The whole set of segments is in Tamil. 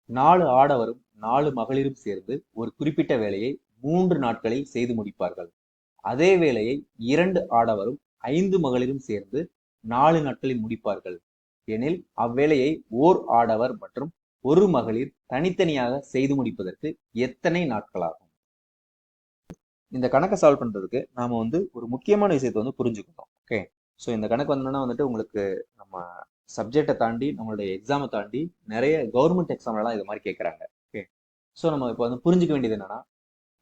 4 ஆடவரும் 4 மகளிரும் சேர்ந்து ஒரு குறிப்பிட்ட வேலையை 3 நாட்களில் செய்து முடிப்பார்கள். அதே வேலையை 2 ஆடவரும் 5 மகளிரும் சேர்ந்து 4 நாட்களில் முடிப்பார்கள் எனில் அவ்வேலையை ஓர் ஆடவர் மற்றும் ஒரு மகளிர் தனித்தனியாக செய்து முடிப்பதற்கு எத்தனை நாட்களாகும்? இந்த கணக்கை சால்வ் பண்றதுக்கு நாம ஒரு முக்கியமான விஷயத்தை புரிஞ்சுக்கணும். ஓகே, ஸோ இந்த கணக்கு வந்துட்டு உங்களுக்கு நம்ம சப்ஜெக்டை தாண்டி நம்மளுடைய எக்ஸாமை தாண்டி நிறைய கவர்மெண்ட் எக்ஸாம்லாம் இது மாதிரி கேட்குறாங்க. ஓகே, ஸோ நம்ம இப்போ புரிஞ்சுக்க வேண்டியது என்னன்னா,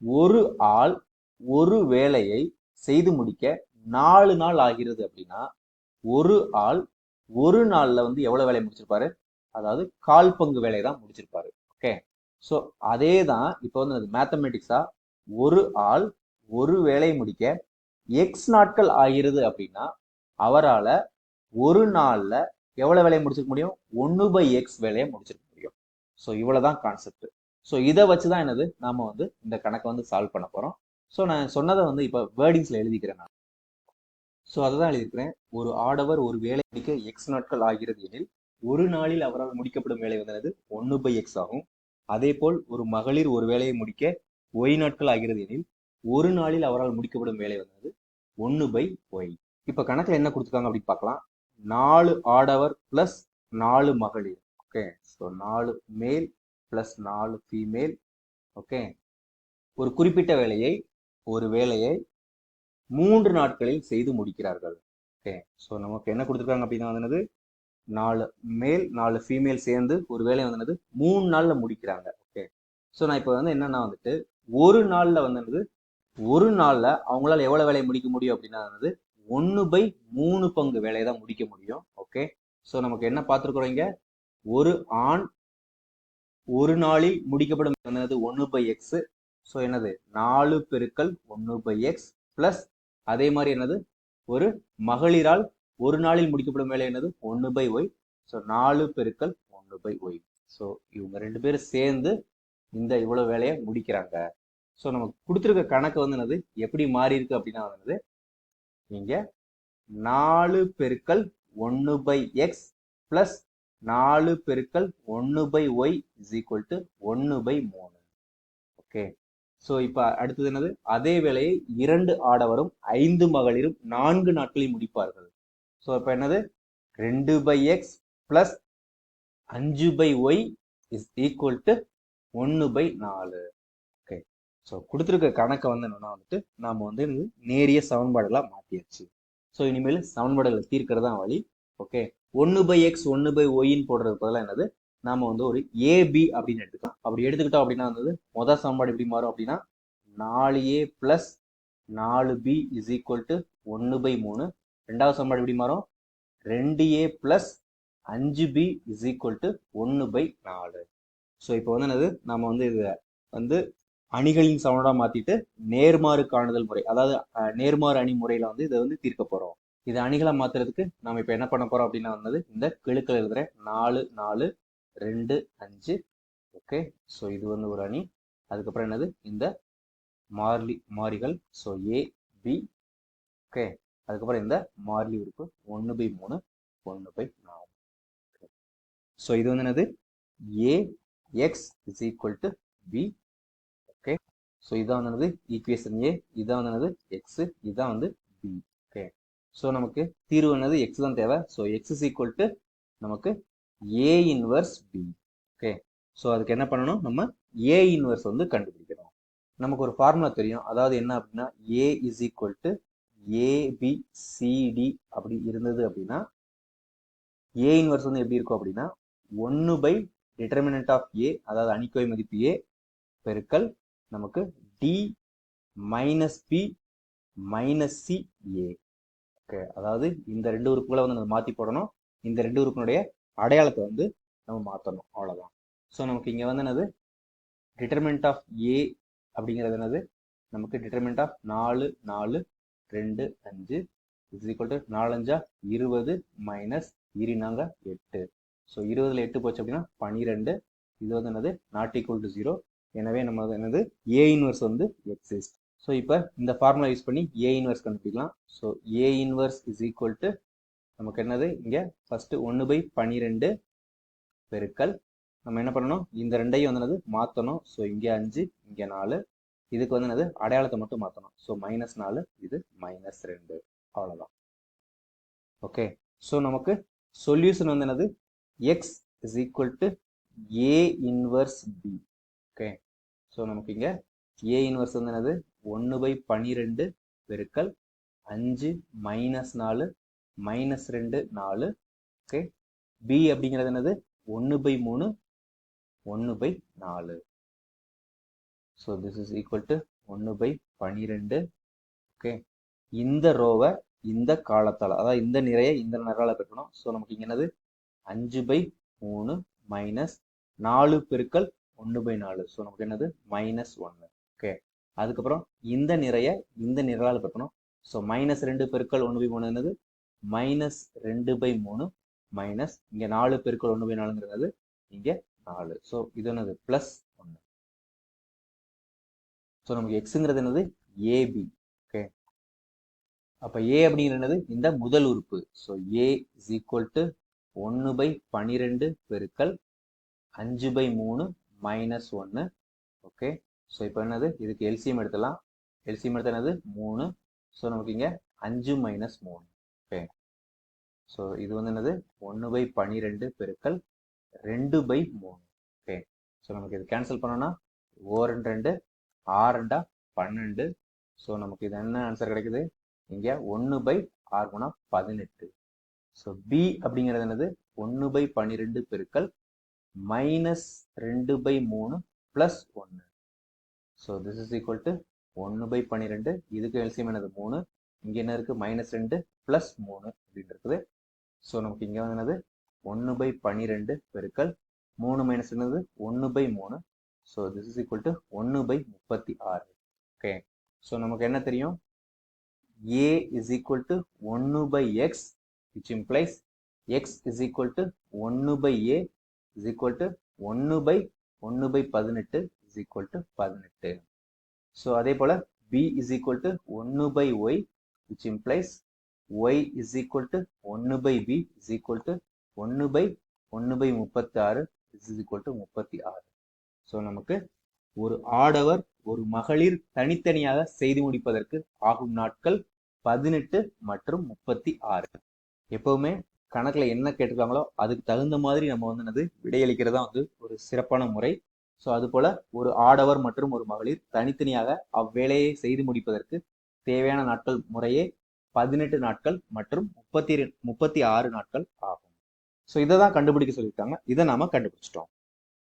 ஒரு ஆள் ஒரு வேலையை செய்து முடிக்க 4 நாள் ஆகிறது அப்படின்னா ஒரு ஆள் ஒரு நாள்ல எவ்வளவு வேலையை முடிச்சிருப்பாரு? அதாவது 1/4 பங்கு வேலையை தான் முடிச்சிருப்பாரு. ஓகே, ஸோ அதே தான் இப்போ மேத்தமெட்டிக்ஸா ஒரு ஆள் ஒரு வேலையை முடிக்க எக்ஸ் நாட்கள் ஆகிறது அப்படின்னா அவரால் ஒரு நாள்ல எவ்வளவு வேலையை முடிச்சிருக்க முடியும்? 1/x வேலையை முடிச்சிருக்க முடியும். ஸோ இவ்வளவுதான் கான்செப்ட். ஸோ இதை வச்சுதான் நாம இந்த கணக்கை சால்வ் பண்ண போறோம். ஸோ நான் சொன்னதை இப்போ வேர்டிங்ஸ்ல எழுதிக்கிறேன் நான். ஸோ அதை தான் எழுதியிருக்கிறேன். ஒரு ஆடவர் ஒரு வேலை முடிக்க எக்ஸ் நாட்கள் ஆகிறது எனில் ஒரு நாளில் அவரால் முடிக்கப்படும் வேலை 1/x ஆகும். அதே போல் ஒரு மகளிர் ஒரு வேலையை முடிக்க ஒய் நாட்கள் ஆகிறது எனில் ஒரு நாளில் அவரால் முடிக்கப்படும் வேலை 1/y. இப்ப கணக்குல என்ன கொடுத்துருக்காங்க அப்படின்னு பார்க்கலாம். 4 ஆடவர் பிளஸ் 4 மகளிர். ஓகே, ஸோ 4 மேல் பிளஸ் 4 ஃபீமேல். ஓகே, ஒரு குறிப்பிட்ட ஒரு வேலையை 3 நாட்களில் செய்து முடிக்கிறார்கள். ஓகே, ஸோ நமக்கு என்ன கொடுத்துருக்காங்க அப்படின்னா 4 மேல் 4 ஃபீமேல் சேர்ந்து ஒரு வேலையை 3 நாள்ல முடிக்கிறாங்க. ஓகே, ஸோ நான் இப்போ என்னன்னா ஒரு நாள்ல ஒரு நாள்ல அவங்களால எவ்வளவு வேலையை முடிக்க முடியும் அப்படின்னா 1/3 பங்கு வேலையை தான் முடிக்க முடியும். ஓகே, ஸோ நமக்கு என்ன பார்த்துருக்குறோம் இங்க, ஒரு ஆண் ஒரு நாளில் முடிக்கப்படும் 1/x. ஸோ 4 பெருக்கல் 1/x பிளஸ் அதே மாதிரி ஒரு மகளிரால் ஒரு நாளில் முடிக்கப்படும் வேலை 1/y. ஸோ 4 பெருக்கல் 1/y. ஸோ இவங்க 2 பேரும் சேர்ந்து இந்த இவ்வளவு வேலையை முடிக்கிறாங்க. ஸோ நமக்கு கொடுத்துருக்க கணக்கு எப்படி மாறி இருக்கு அப்படின்னா இங்க 4 பெருக்கல் 1/x பிளஸ் 4 பெருக்கல் 1/y is equal to 1/3. Okay, so இப்போ அடுத்தது அதே வேலையை 2 ஆடவரும் 5 மகளிரும் 4 நாட்களில் முடிப்பார்கள். ஸோ இப்போ 2/x plus 5/y is equal to 1/4. Okay, so கொடுத்துருக்க கணக்கை என்னன்னா நாம நேரிய சமன்பாடுகளா மாற்றியாச்சு. ஸோ இனிமேல் சமன்பாடுகளை தீர்க்கிறது தான் வழி. ஓகே, 1/x 1/yன்னு போடுறது பதிலாக நாம ஒரு ஏபி அப்படின்னு எடுத்துக்கலாம். அப்படி எடுத்துக்கிட்டோம் அப்படின்னா முதல் சமன்பாடு எப்படி மாறும் அப்படின்னா 4a plus 4b is equal to 1/3. ரெண்டாவது சமன்பாடு எப்படி மாறும்? 2a plus 5b is equal to 1/4. So இப்போ நம்ம இதை அணிகளின் சமன்பாடா மாத்திட்டு நேர்மாறு காணுதல் முறை, அதாவது நேர்மாறு அணி முறையில இதை தீர்க்க போறோம். இது அணிகளை மாத்துறதுக்கு நம்ம இப்ப என்ன பண்ண போறோம் அப்படின்னா இந்த கெழுக்கள் எழுதுறேன். 4 4 2 5. ஓகே, ஸோ இது ஒரு அணி. அதுக்கப்புறம் இந்த மாறிகள். ஸோ ஏ பி. ஓகே, அதுக்கப்புறம் இந்த மாறிலி உறுப்பு 1/3 1/4. ஸோ இது A X is equal to B. Okay, so இதான் ஈக்குவேஷன் ஏ, இதான் எக்ஸ், இதான் பி. ஓகே, ஸோ நமக்கு தீர்வு எக்ஸ் தான் தேவை. So X is equal to நமக்கு A inverse B. Okay, so அதுக்கு என்ன பண்ணணும்? நம்ம ஏ இன்வர்ஸ் கண்டுபிடிக்கணும். நமக்கு ஒரு ஃபார்முலா தெரியும். அதாவது என்ன அப்படின்னா ஏ இஸ் ஈக்குவல் டு ஏபிசிடி அப்படி இருந்தது அப்படின்னா ஏ இன்வர்ஸ் எப்படி இருக்கும் அப்படின்னா 1 டிட்டர்மினன்ட் ஆஃப் ஏ, அதாவது அணிக்கோவை மதிப்பு ஏ பெருக்கல் நமக்கு D minus B minus C A. Okay, அதாவது இந்த 2 உறுப்புகளை நம்ம மாற்றி போடணும். இந்த 2 உறுப்பினுடைய அடையாளத்தை நம்ம மாற்றணும், அவ்வளோதான். ஸோ நமக்கு இங்கே டிட்டர்மினன்ட் ஆஃப் ஏ அப்படிங்கிறது நமக்கு determinant of 4 4 2 5 is equal to 4 5 20 minus 8. So 20ல் 8 போச்சு அப்படின்னா 12. இது நாட் ஈக்குவல் டு 0. எனவே நம்ம ஏ இன்வர்ஸ் எக்ஸிஸ்ட். ஸோ இப்போ இந்த ஃபார்முலா யூஸ் பண்ணி ஏ இன்வர்ஸ் கண்டுபிடிக்கலாம். So A inverse is equal to நமக்கு இங்கே ஃபர்ஸ்ட் 1/12 பெருக்கல் நம்ம என்ன பண்ணணும், இந்த ரெண்டையும் வந்து என்னது மாற்றணும். ஸோ இங்கே 5 இங்கே 4, இதுக்கு வந்து என்னது அடையாளத்தை மட்டும் மாற்றணும். ஸோ -4 இது -2 அவ்வளோதான். ஓகே, ஸோ நமக்கு சொல்யூஷன் வந்து என்னது x is equal to a inverse b. Okay, so நமக்கு இங்கே a இன்வர்ஸ் வந்து என்னது 1/12 பெருக்கல் 5 -4 -2 4. ஓகே, b அப்படிங்கிறது என்னது 1/3 1/4. So this is equal to 1/12. Okay, இந்த ரோவை இந்த காலத்தால், அதாவது இந்த நிறைய இந்த நிறால பெருக்கணும். ஸோ நமக்கு இங்கே என்னது 5/3 மைனஸ் 4 பெருக்கல் 1/4. ஸோ நமக்கு என்னது -1. ஓகே, அதுக்கப்புறம் இந்த நிறைய இந்த நிறால பெருக்கணும். ஸோ -2 பெருக்கல் 1/3 என்னது -2/3 மைனஸ் இங்கே 4 பெருக்கல் 1/4ங்கிறது இங்கே 4. ஸோ இது என்னது +1. ஸோ நமக்கு எக்ஸுங்கிறது என்னது ஏபி. ஓகே, அப்போ ஏ அப்படிங்கிறது என்னது இந்த முதல் உறுப்பு. So A is equal to 1/12 பெருக்கல் 5/3 -1. ஓகே, ஸோ இப்போ என்னது இதுக்கு எல்சிஎம் எடுத்துலாம். எல்சிஎம் எடுத்தா என்னது 3. ஸோ நமக்கு இங்கே 5 - 3. ஓகே, ஸோ இது வந்து என்னது 1/12 பெருக்கல் 2/3. ஓகே, ஸோ நமக்கு இது கேன்சல் பண்ணோம்னா 2 6 12. ஸோ நமக்கு இது என்ன ஆன்சர் கிடைக்குது, இங்கே 1/6 18. ஸோ பி அப்படிங்கிறது என்னது 1/12 பெருக்கல் -2/3 +1. So this is equal to 1/12. இதுக்கு எல்சிஎம் என்னது 3. இங்கே என்ன இருக்குது -2 +3 அப்படின்னு இருக்குது. ஸோ நமக்கு இங்கே வந்து என்னது 1/12 பெருக்கல் 3 - என்னது 1/3. So this is equal to 1/36. Okay, so நமக்கு என்ன தெரியும், a is equal to 1/x, which implies x is equal to 1/a is equal to 1/18 is equal to 18. So அதே போல b is equal to 1/y, which implies y is equal to 1/b is equal to 1/1/36 is equal to 36. So நமக்கு ஒரு ஆடவர் ஒரு மகளிர் தனித்தனியாக செய்து முடிப்பதற்கு ஆகும் நாட்கள் 18 மற்றும் 36. எப்பவுமே கணக்குல என்ன கேட்டிருக்காங்களோ அதுக்கு தகுந்த மாதிரி நம்ம வந்து என்னது விடையளிக்கிறதா வந்து ஒரு சிறப்பான முறை. ஸோ அது போல ஒரு ஆடவர் மற்றும் ஒரு மகளிர் தனித்தனியாக அவ்வேலையை செய்து முடிப்பதற்கு தேவையான நாட்கள் முறையே 18 நாட்கள் மற்றும் 36 நாட்கள் ஆகும். ஸோ இதை தான் கண்டுபிடிக்க சொல்லியிருக்காங்க. இதை நாம கண்டுபிடிச்சிட்டோம்.